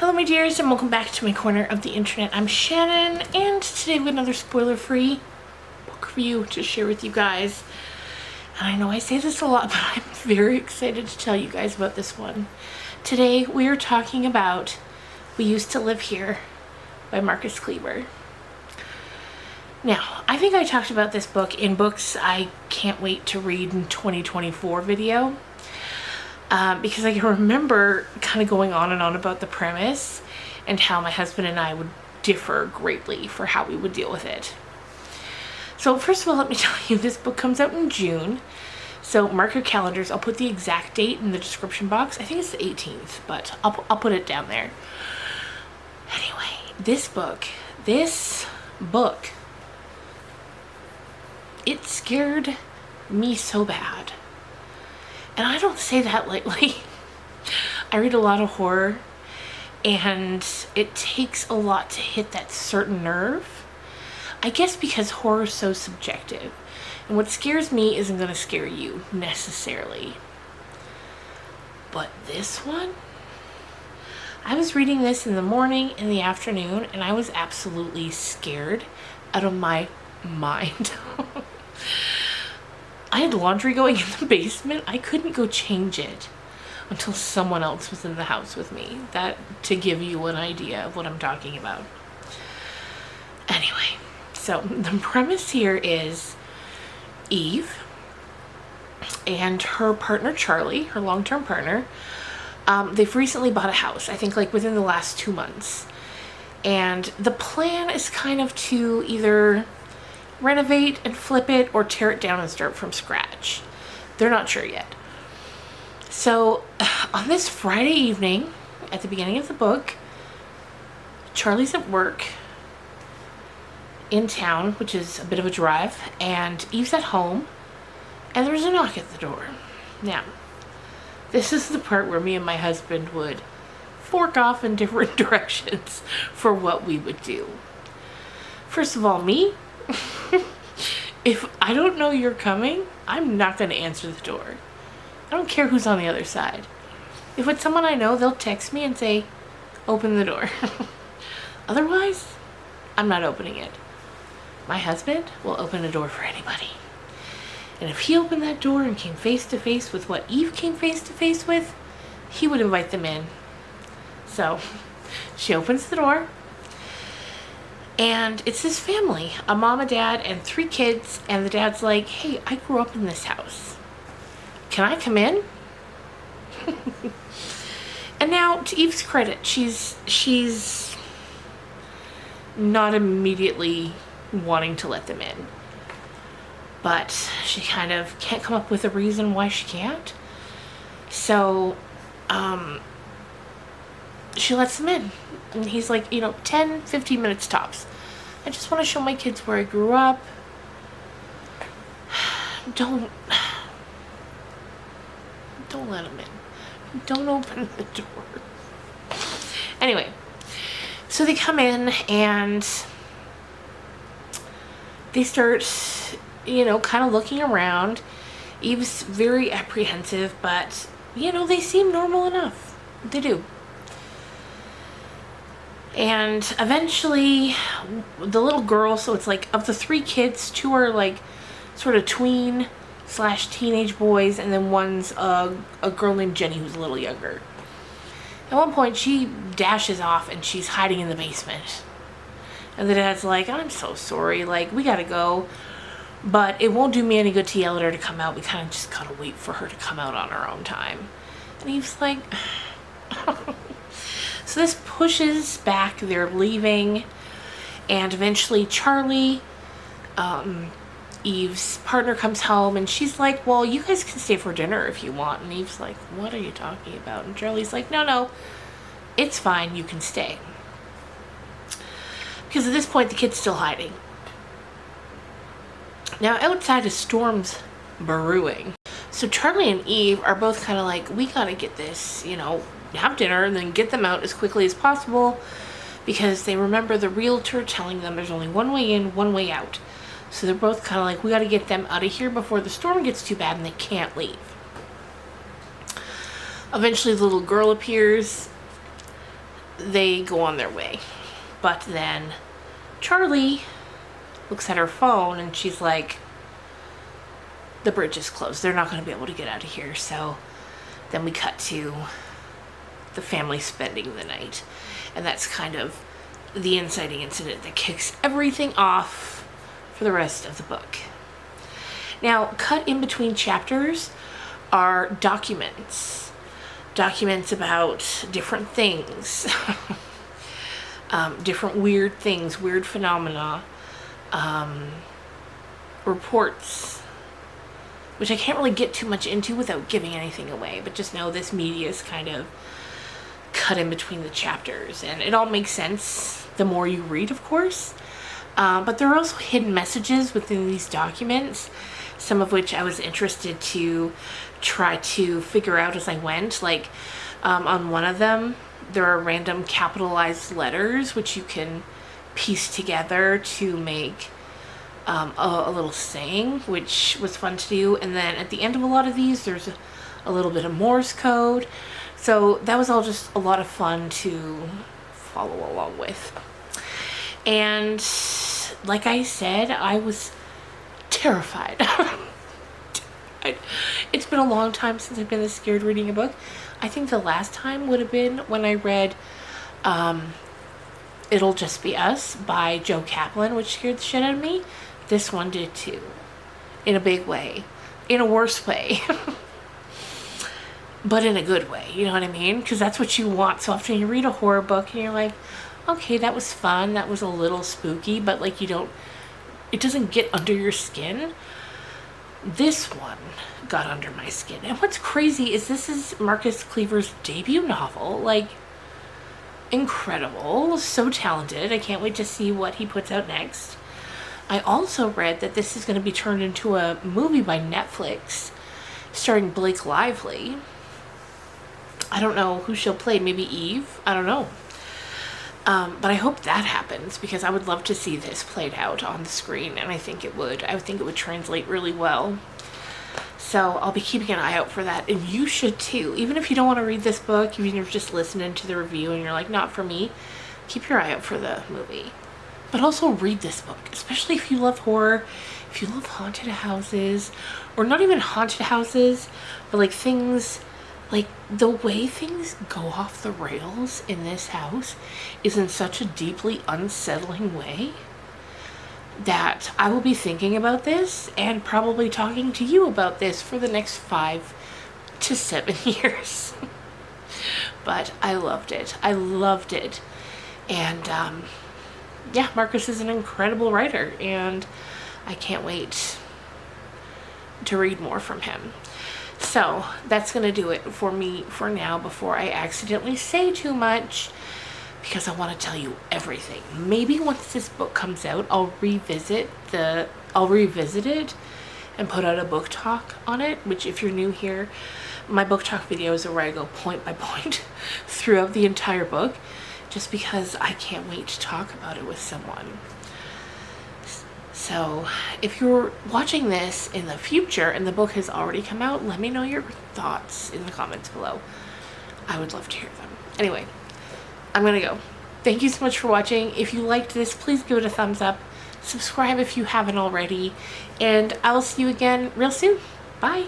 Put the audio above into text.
Hello my dears and welcome back to my corner of the internet. I'm Shannon and today we have another spoiler-free book review to share with you guys. And I know I say this a lot, but I'm very excited to tell you guys about this one. Today we are talking about We Used to Live Here by Marcus Kliewer. Now, I think I talked about this book in Books I Can't Wait to Read in 2024 video. Because I can remember kind of going on and on about the premise and how my husband and I would differ greatly for how we would deal with it. So first of all, let me tell you, this book comes out in June. So mark your calendars. I'll put the exact date in the description box. I think it's the 18th, but I'll put it down there. Anyway, this book, it scared me so bad. And I don't say that lightly. I read a lot of horror, and it takes a lot to hit that certain nerve. I guess because horror is so subjective. And what scares me isn't going to scare you, necessarily. But this one? I was reading this in the morning, in the afternoon, and I was absolutely scared out of my mind. I had laundry going in the basement. I couldn't go change it until someone else was in the house with me. That to give you an idea of what I'm talking about. Anyway, so the premise here is Eve and her partner Charlie, her long-term partner, they've recently bought a house, I think like within the last 2 months. And the plan is kind of to either renovate and flip it or tear it down and start from scratch. They're not sure yet. So on this Friday evening at the beginning of the book, Charlie's at work in town, which is a bit of a drive, and Eve's at home, and there's a knock at the door. Now, this is the part where me and my husband would fork off in different directions for what we would do. First of all, me, if I don't know you're coming, I'm not going to answer the door. I don't care who's on the other side. If it's someone I know, they'll text me and say, open the door. Otherwise, I'm not opening it. My husband will open a door for anybody. And if he opened that door and came face to face with what Eve came face to face with, he would invite them in. So she opens the door. And it's this family, a mom, a dad, and 3 kids. And the dad's like, hey, I grew up in this house. Can I come in? And now, to Eve's credit, she's not immediately wanting to let them in. But she kind of can't come up with a reason why she can't. So, she lets them in. And he's like, 10, 15 minutes tops. I just want to show my kids where I grew up. Don't let them in. Don't open the door. Anyway, so they come in and they start, kind of looking around. Eve's very apprehensive, but, they seem normal enough. They do. And eventually, the little girl, so it's like, of the 3 kids, 2 are like, sort of tween/teenage boys, and then one's a girl named Jenny who's a little younger. At one point, she dashes off, and she's hiding in the basement. And the dad's like, I'm so sorry, like, we gotta go. But it won't do me any good to yell at her to come out. We kind of just gotta wait for her to come out on her own time. And Eve's like... So this pushes back, they're leaving, and eventually Charlie, Eve's partner, comes home, and she's like, well, you guys can stay for dinner if you want. And Eve's like, what are you talking about? And Charlie's like, no, it's fine, you can stay. Because at this point, the kid's still hiding. Now, outside, a storm's brewing. So Charlie and Eve are both kind of like, we gotta get this, have dinner and then get them out as quickly as possible, because they remember the realtor telling them there's only one way in, one way out. So they're both kind of like, we got to get them out of here before the storm gets too bad and they can't leave. Eventually the little girl appears they go on their way. But then Charlie looks at her phone and she's like, the bridge is closed. They're not going to be able to get out of here. So then we cut to the family spending the night. And that's kind of the inciting incident that kicks everything off for the rest of the book. Now, cut in between chapters are documents. Documents about different things. Different weird things, weird phenomena. Reports, which I can't really get too much into without giving anything away, but just know this media is kind of cut in between the chapters, and it all makes sense the more you read, of course. But there are also hidden messages within these documents, some of which I was interested to try to figure out as I went. Like, on one of them, there are random capitalized letters which you can piece together to make a little saying, which was fun to do. And then at the end of a lot of these, there's a little bit of Morse code. So that was all just a lot of fun to follow along with. And like I said, I was terrified. It's been a long time since I've been this scared reading a book. I think the last time would have been when I read It'll Just Be Us by Joe Kaplan, which scared the shit out of me. This one did too. In a big way. In a worse way. But in a good way, you know what I mean? Because that's what you want. So often you read a horror book and you're like, okay, that was fun. That was a little spooky, but like it doesn't get under your skin. This one got under my skin. And what's crazy is this is Marcus Kliewer's debut novel. Like, incredible. So talented. I can't wait to see what he puts out next. I also read that this is going to be turned into a movie by Netflix starring Blake Lively. I don't know who she'll play. Maybe Eve? I don't know. But I hope that happens, because I would love to see this played out on the screen, and I think it would. I think it would translate really well. So I'll be keeping an eye out for that, and you should too. Even if you don't want to read this book, even if you're just listening to the review and you're like, not for me, keep your eye out for the movie. But also read this book, especially if you love horror, if you love haunted houses, or not even haunted houses, but like things, like the way things go off the rails in this house is in such a deeply unsettling way that I will be thinking about this and probably talking to you about this for the next 5 to 7 years. But I loved it. I loved it. And yeah, Marcus is an incredible writer, and I can't wait to read more from him. So that's going to do it for me for now, before I accidentally say too much, because I want to tell you everything. Maybe once this book comes out, I'll revisit it and put out a book talk on it, which, if you're new here, my book talk videos are where I go point by point throughout the entire book, just because I can't wait to talk about it with someone. So if you're watching this in the future and the book has already come out, let me know your thoughts in the comments below. I would love to hear them. Anyway, I'm gonna go. Thank you so much for watching. If you liked this, please give it a thumbs up. Subscribe if you haven't already. And I'll see you again real soon. Bye.